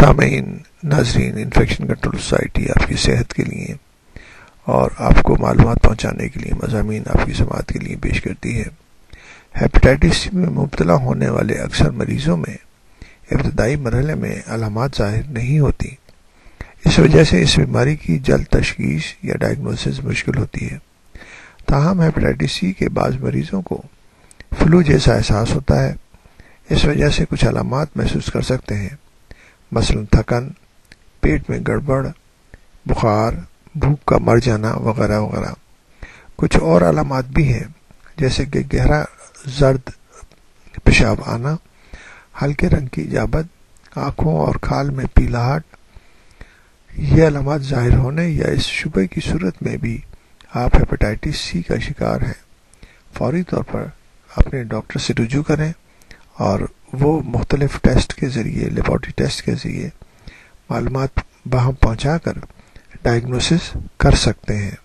سامعین ناظرین، infection control society آپ کی صحت کے لیے اور آپ کو معلومات پہنچانے کے لیے مضامین آپ کی سماعت کے لیے پیش کرتی ہے۔ ہیپیٹائٹس سی میں مبتلا ہونے والے اکثر مریضوں میں ابتدائی مرحلے میں علامات ظاہر نہیں ہوتی، اس وجہ سے اس بیماری کی جلد تشخیص یا ڈائگنوسس مشکل ہوتی ہے۔ تاہم ہیپیٹائٹس سی کے بعض مریضوں کو فلو جیسا احساس ہوتا ہے، اس وجہ سے کچھ علامات محسوس کر سکتے ہیں، مثلا تھکن، پیٹ میں گڑبڑ، بخار، بھوک کا مر جانا وغیرہ وغیرہ۔ کچھ اور علامات بھی ہیں جیسے کہ گہرا زرد پیشاب آنا، ہلکے رنگ کی اجابت، آنکھوں اور کھال میں پیلاہٹ۔ یہ علامات ظاہر ہونے یا اس شبہ کی صورت میں بھی آپ ہیپیٹائٹس سی کا شکار ہیں، فوری طور پر اپنے ڈاکٹر سے رجوع کریں اور وہ مختلف ٹیسٹ کے ذریعے، لیبارٹری ٹیسٹ کے ذریعے معلومات باہم پہنچا کر ڈائگنوسس کر سکتے ہیں۔